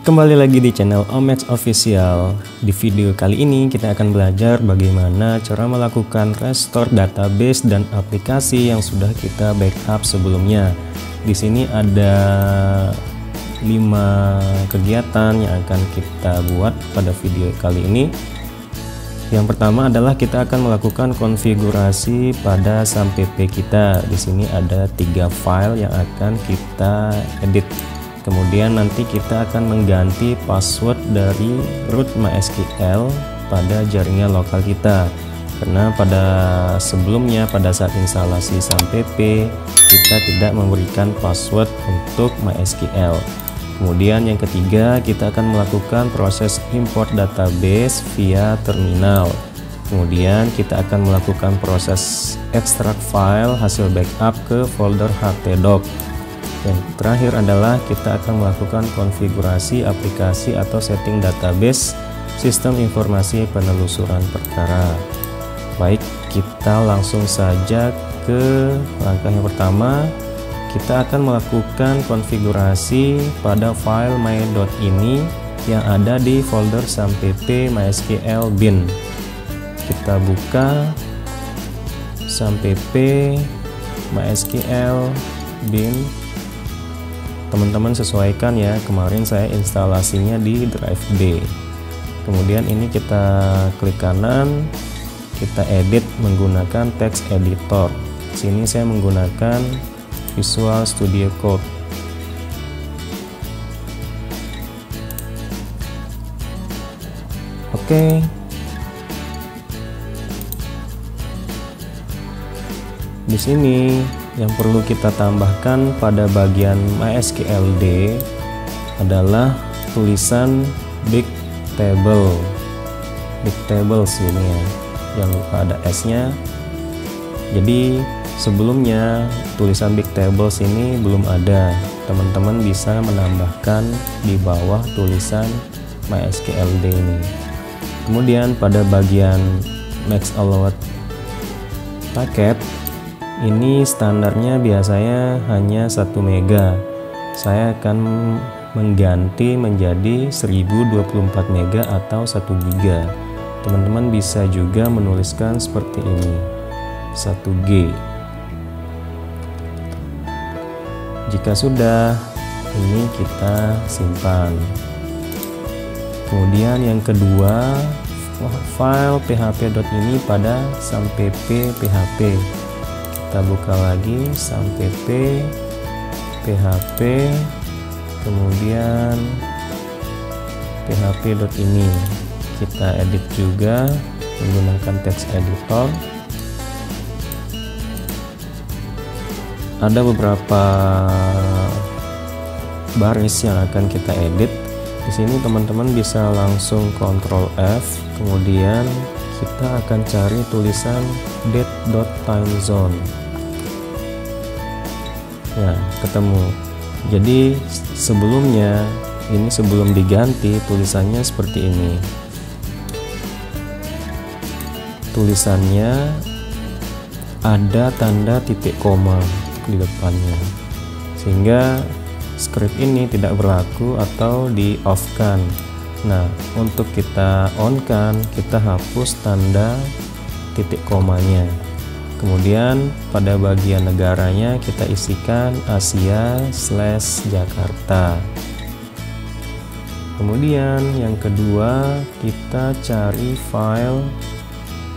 Kembali lagi di channel Omex Official. Di video kali ini kita akan belajar bagaimana cara melakukan restore database dan aplikasi yang sudah kita backup sebelumnya. Di sini ada 5 kegiatan yang akan kita buat pada video kali ini. Yang pertama adalah kita akan melakukan konfigurasi pada SAM-pp kita. Di sini ada 3 file yang akan kita edit. Kemudian nanti kita akan mengganti password dari root MySQL pada jaringan lokal kita. Karena pada sebelumnya pada saat instalasi SAM-pp kita tidak memberikan password untuk MySQL. Kemudian yang ketiga, kita akan melakukan proses import database via terminal. Kemudian kita akan melakukan proses ekstrak file hasil backup ke folder htdoc. Yang terakhir adalah kita akan melakukan konfigurasi aplikasi atau setting database sistem informasi penelusuran perkara. Baik, kita langsung saja ke langkah yang pertama. Kita akan melakukan konfigurasi pada file my.ini yang ada di folder SAM-pp MySQL bin. Kita buka SAM-pp MySQL bin. Teman-teman sesuaikan ya, kemarin saya instalasinya di drive B. Kemudian ini kita klik kanan, kita edit menggunakan text editor. Sini saya menggunakan Visual Studio Code. Oke. Di sini yang perlu kita tambahkan pada bagian MySQLD adalah tulisan Big Table. Big Tables ini ya. Jangan lupa ada S-nya. Jadi sebelumnya tulisan Big Tables ini belum ada. Teman-teman bisa menambahkan di bawah tulisan MySQLD ini. Kemudian pada bagian Max Allowed Packet, ini standarnya biasanya hanya 1 mega. Saya akan mengganti menjadi 1024 mega atau 1 giga. Teman-teman bisa juga menuliskan seperti ini, 1G. Jika sudah, ini kita simpan. Kemudian yang kedua, file php.ini pada SAM-pp php. Kita buka lagi SAM-pp php, kemudian php.ini. Kita edit juga menggunakan text editor. Ada beberapa baris yang akan kita edit. Di sini teman-teman bisa langsung Ctrl F, kemudian kita akan cari tulisan date.timezone. Ya, ketemu. Jadi sebelumnya ini sebelum diganti tulisannya seperti ini. Tulisannya ada tanda titik koma di depannya, sehingga script ini tidak berlaku atau di off kan. Nah, untuk kita on kan, kita hapus tanda titik komanya. Kemudian pada bagian negaranya kita isikan Asia/Jakarta. Kemudian yang kedua, kita cari file,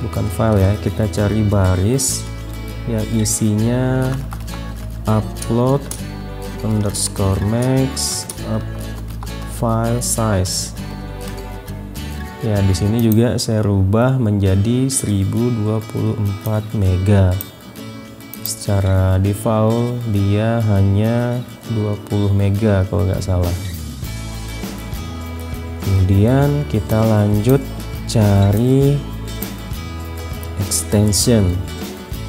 bukan file ya, kita cari baris yang isinya upload_max file size. Ya, di sini juga saya rubah menjadi 1024 mega. Secara default dia hanya 20 mega kalau nggak salah. Kemudian kita lanjut cari extension.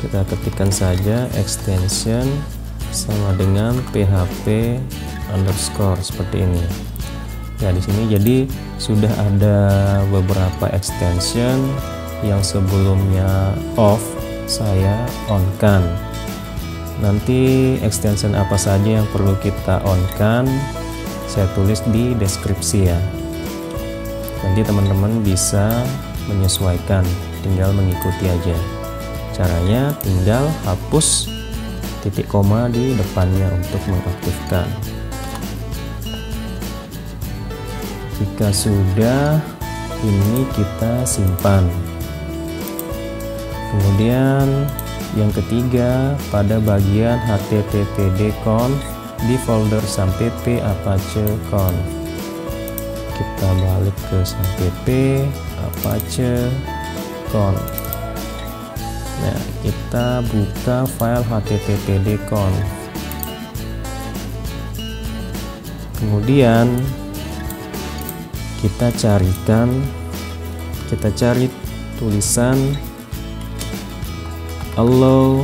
Kita ketikkan saja extension sama dengan php underscore seperti ini. Ya, di sini jadi sudah ada beberapa extension yang sebelumnya off saya on kan. Nanti extension apa saja yang perlu kita on kan saya tulis di deskripsi ya. Nanti teman-teman bisa menyesuaikan, tinggal mengikuti aja. Caranya tinggal hapus titik koma di depannya untuk mengaktifkan. Jika sudah, ini kita simpan. Kemudian yang ketiga, pada bagian httpd-conf di folder sampp apache conf. Kita balik ke sampp apache conf. Nah, kita buka file httpd-conf. Kemudian kita cari tulisan allow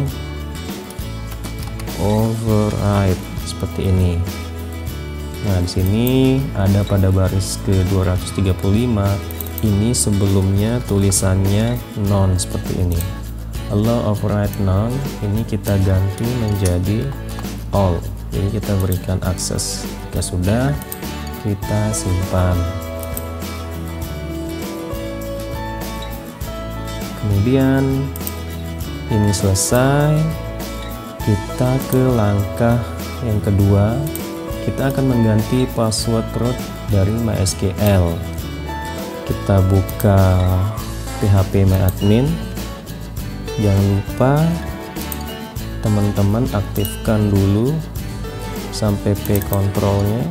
override seperti ini. Nah, di sini ada pada baris ke-235. Ini sebelumnya tulisannya none seperti ini. Allow override none, ini kita ganti menjadi all. Jadi kita berikan akses. Jika sudah, kita simpan. Kemudian ini selesai, kita ke langkah yang kedua. Kita akan mengganti password root dari MySQL. Kita buka phpMyAdmin. Jangan lupa teman-teman aktifkan dulu sampp kontrolnya.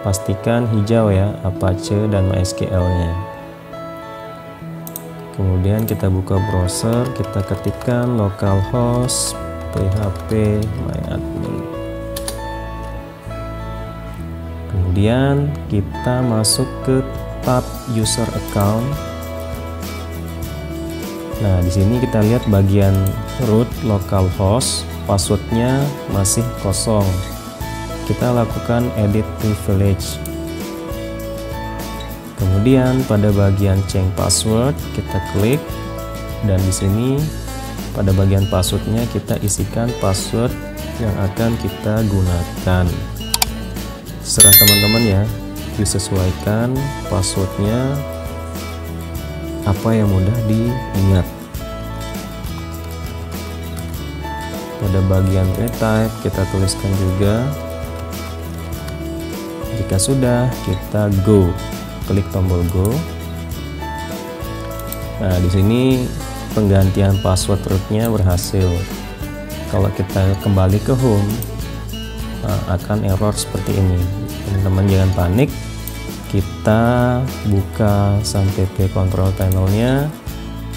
Pastikan hijau ya, Apache dan MySQL-nya. Kemudian kita buka browser, kita ketikkan localhost phpMyAdmin. Kemudian kita masuk ke tab user account. Nah, di sini kita lihat bagian root localhost, passwordnya masih kosong. Kita lakukan edit privilege. Kemudian pada bagian change password kita klik, dan di sini pada bagian passwordnya kita isikan password yang akan kita gunakan. Serah teman-teman ya, disesuaikan passwordnya apa yang mudah diingat. Pada bagian retype kita tuliskan juga. Jika sudah, kita go, klik tombol go. Nah, di sini penggantian password rootnya berhasil. Kalau kita kembali ke home, akan error seperti ini. Teman-teman jangan panik. Kita buka sampp control panelnya.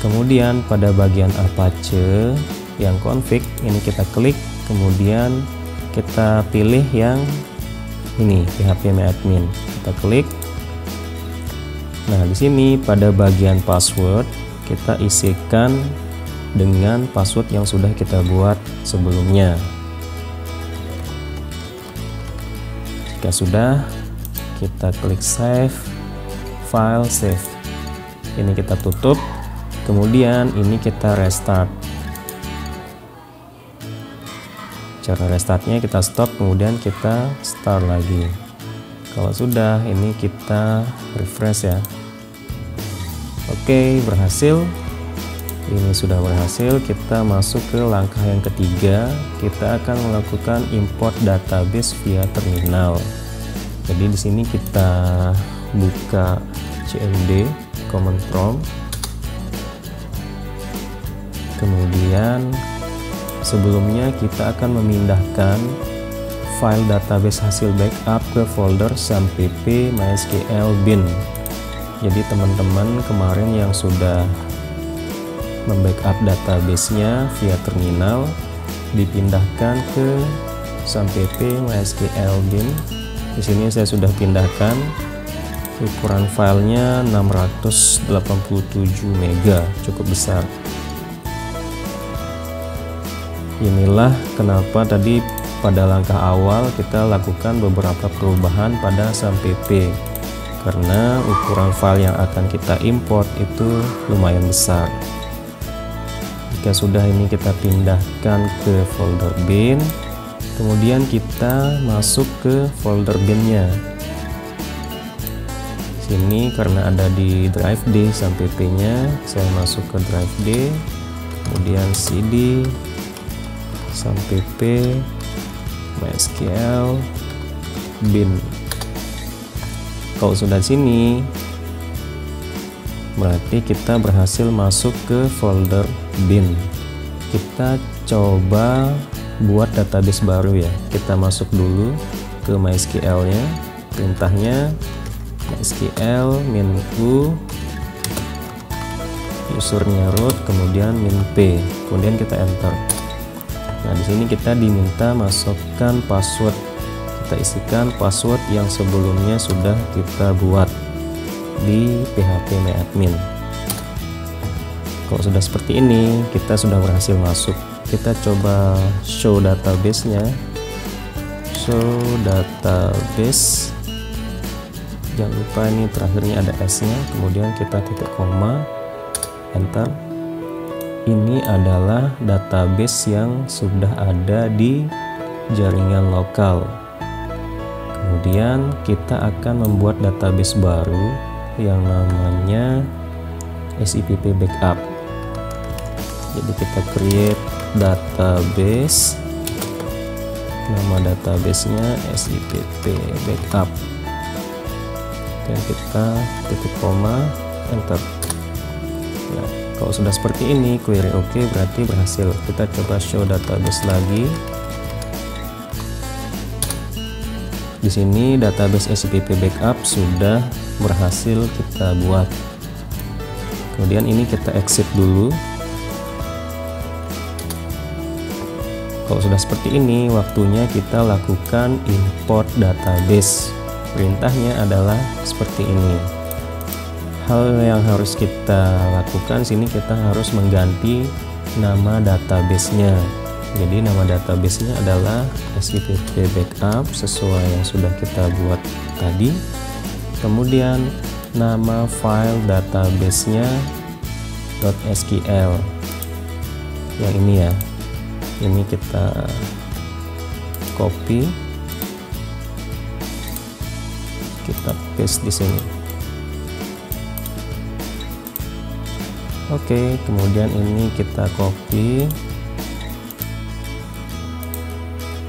Kemudian pada bagian Apache yang config ini kita klik. Kemudian kita pilih yang ini phpMyAdmin. Kita klik. Nah, di sini pada bagian password kita isikan dengan password yang sudah kita buat sebelumnya. Jika sudah, kita klik save, file save. Ini kita tutup. Kemudian ini kita restart. Cara restartnya kita stop, kemudian kita start lagi. Kalau sudah, ini kita refresh ya. Oke, berhasil. Ini sudah berhasil. Kita masuk ke langkah yang ketiga. Kita akan melakukan import database via terminal. Jadi di sini kita buka cmd command prompt. Kemudian sebelumnya kita akan memindahkan file database hasil backup ke folder sampp mysql bin. Jadi teman-teman kemarin yang sudah membackup database-nya via terminal dipindahkan ke sampp mysql bin. Di sini saya sudah pindahkan. Ukuran filenya 687 MB, cukup besar. Inilah kenapa tadi pada langkah awal kita lakukan beberapa perubahan pada sampp, karena ukuran file yang akan kita import itu lumayan besar. Jika sudah, ini kita pindahkan ke folder bin. Kemudian kita masuk ke folder bin-nya. Sini karena ada di drive D sampai P-nya, saya masuk ke drive D, kemudian CD sampai P, MySQL, bin. Kalau sudah sini, berarti kita berhasil masuk ke folder bin. Kita coba buat database baru ya. Kita masuk dulu ke MySQL-nya, perintahnya MySQL -u, usernya root, kemudian -p, kemudian kita enter. Nah, di sini kita diminta masukkan password. Kita isikan password yang sebelumnya sudah kita buat di phpMyAdmin. Kalau sudah seperti ini, kita sudah berhasil masuk. Kita coba show database-nya. Show database. Jangan lupa ini terakhirnya ada S-nya, kemudian kita titik koma, enter. Ini adalah database yang sudah ada di jaringan lokal. Kemudian kita akan membuat database baru yang namanya SIPP backup. Jadi kita create database, nama databasenya SIPP backup, dan kita titik koma, enter. Nah, kalau sudah seperti ini, query oke, berarti berhasil. Kita coba show database lagi. Di sini database SIPP backup sudah berhasil kita buat. Kemudian ini kita exit dulu. Kalau sudah seperti ini, waktunya kita lakukan import database. Perintahnya adalah seperti ini. Hal yang harus kita lakukan sini, kita harus mengganti nama database-nya. Jadi nama database-nya adalah SIPP backup sesuai yang sudah kita buat tadi. Kemudian nama file database-nya .sql. Yang ini ya. Ini kita copy. Kita paste di sini. Oke, kemudian ini kita copy,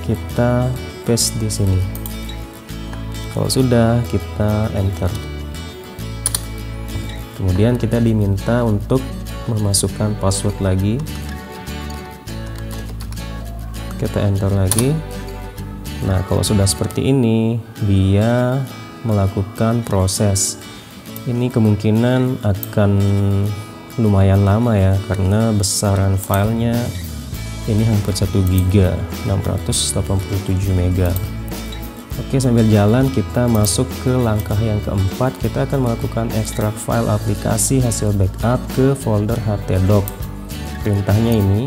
kita paste di sini. Kalau sudah, kita enter. Kemudian kita diminta untuk memasukkan password lagi. Kita enter lagi. Nah, kalau sudah seperti ini, dia melakukan proses. Ini kemungkinan akan lumayan lama ya, karena besaran filenya ini hampir 1 GB, 687 MB. Oke, sambil jalan kita masuk ke langkah yang keempat. Kita akan melakukan ekstrak file aplikasi hasil backup ke folder htdoc. Perintahnya ini.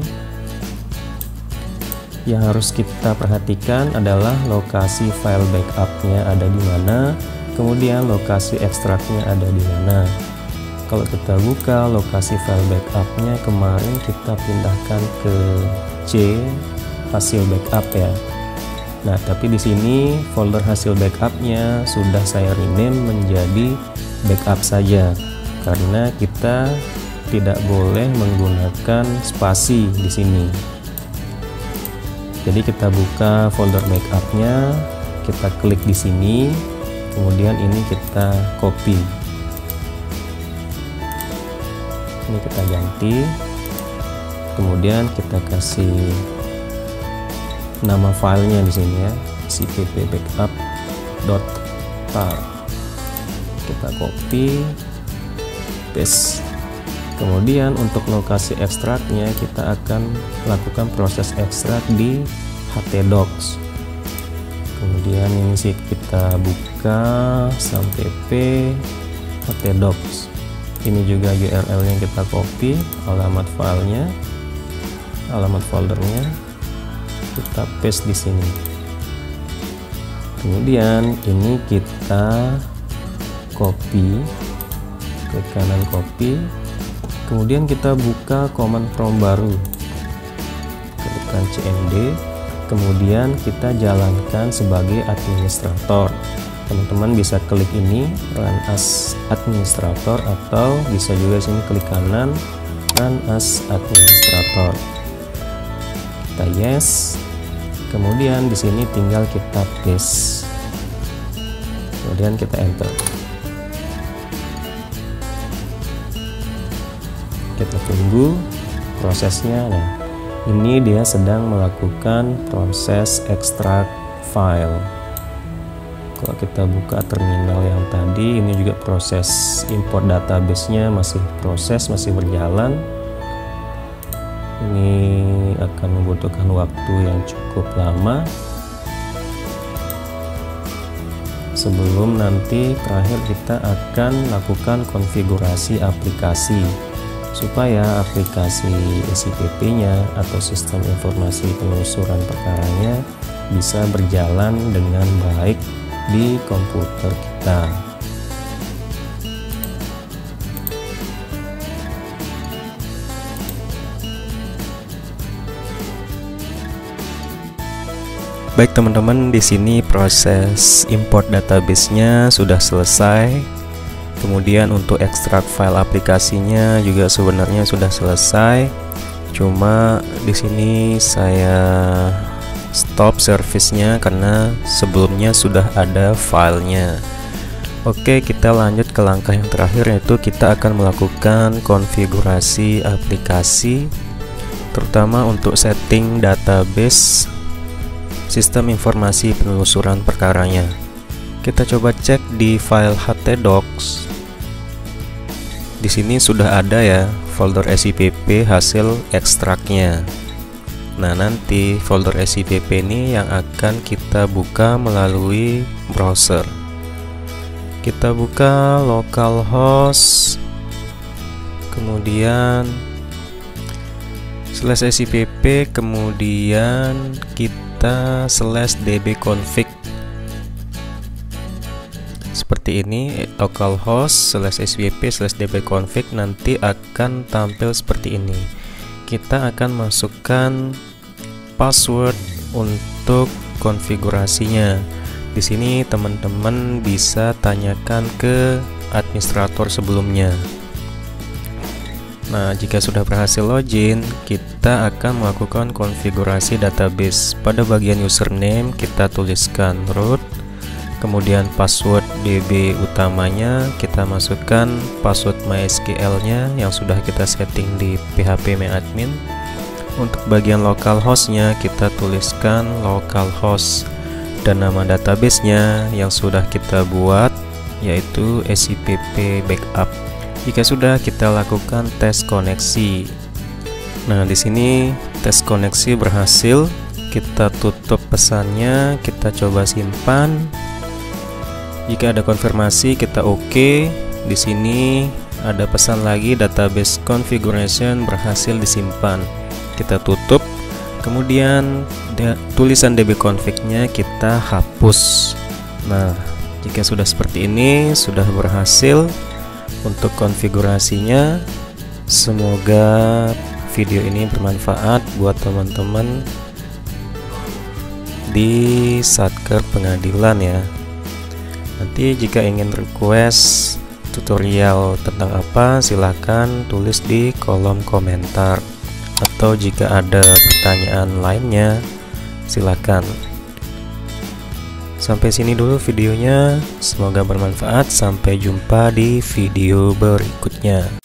Yang harus kita perhatikan adalah lokasi file backupnya ada di mana, kemudian lokasi ekstraknya ada di mana. Kalau kita buka lokasi file backupnya, kemarin kita pindahkan ke C hasil backup ya. Nah, tapi di sini folder hasil backupnya sudah saya rename menjadi backup saja, karena kita tidak boleh menggunakan spasi di sini. Jadi kita buka folder backupnya, kita klik di sini, kemudian ini kita copy. Ini kita ganti, kemudian kita kasih nama filenya di sini ya, sipp backup.tar. Kita copy, paste. Kemudian untuk lokasi ekstraknya kita akan lakukan proses ekstrak di htdocs. Kemudian ini sih kita buka sampai p htdocs. Ini juga URL yang kita copy, alamat filenya, alamat foldernya, kita paste di sini. Kemudian ini kita copy, klik kanan copy. Kemudian kita buka command prompt baru, tekan cmd, kemudian kita jalankan sebagai administrator. Teman-teman bisa klik ini run as administrator, atau bisa juga sini klik kanan run as administrator. Kita yes, kemudian di sini tinggal kita paste, kemudian kita enter. Kita tunggu prosesnya. Nah, ini dia sedang melakukan proses ekstrak file. Kalau kita buka terminal yang tadi, ini juga proses import database-nya masih berjalan. Ini akan membutuhkan waktu yang cukup lama sebelum nanti terakhir kita akan lakukan konfigurasi aplikasi supaya aplikasi SIPP-nya atau sistem informasi penelusuran perkaranya bisa berjalan dengan baik di komputer kita. Baik teman-teman, di sini proses import database-nya sudah selesai. Kemudian untuk ekstrak file aplikasinya juga sebenarnya sudah selesai. Cuma di sini saya stop service-nya karena sebelumnya sudah ada filenya. Oke, kita lanjut ke langkah yang terakhir, yaitu kita akan melakukan konfigurasi aplikasi, terutama untuk setting database sistem informasi penelusuran perkaranya. Kita coba cek di file htdocs. Di sini sudah ada ya folder SIPP hasil ekstraknya. Nah, nanti folder SIPP ini yang akan kita buka melalui browser. Kita buka localhost, kemudian /SIPP, kemudian kita /dbconfig. Seperti ini, localhost /SIPP/dbconfig, nanti akan tampil seperti ini. Kita akan masukkan password untuk konfigurasinya. Di sini teman-teman bisa tanyakan ke administrator sebelumnya. Nah, jika sudah berhasil login, kita akan melakukan konfigurasi database. Pada bagian username kita tuliskan root, kemudian password DB utamanya kita masukkan password MySQL-nya yang sudah kita setting di phpMyAdmin. Untuk bagian localhost-nya kita tuliskan localhost, dan nama database-nya yang sudah kita buat yaitu SIPP backup. Jika sudah, kita lakukan tes koneksi. Nah, di sini tes koneksi berhasil. Kita tutup pesannya, kita coba simpan. Jika ada konfirmasi, kita oke. Di sini ada pesan lagi, database configuration berhasil disimpan. Kita tutup, kemudian tulisan dbconfig-nya kita hapus. Nah, jika sudah seperti ini, sudah berhasil untuk konfigurasinya. Semoga video ini bermanfaat buat teman-teman di Satker Pengadilan ya. Nanti jika ingin request tutorial tentang apa, silahkan tulis di kolom komentar. Atau jika ada pertanyaan lainnya, silakan. Sampai sini dulu videonya, semoga bermanfaat. Sampai jumpa di video berikutnya.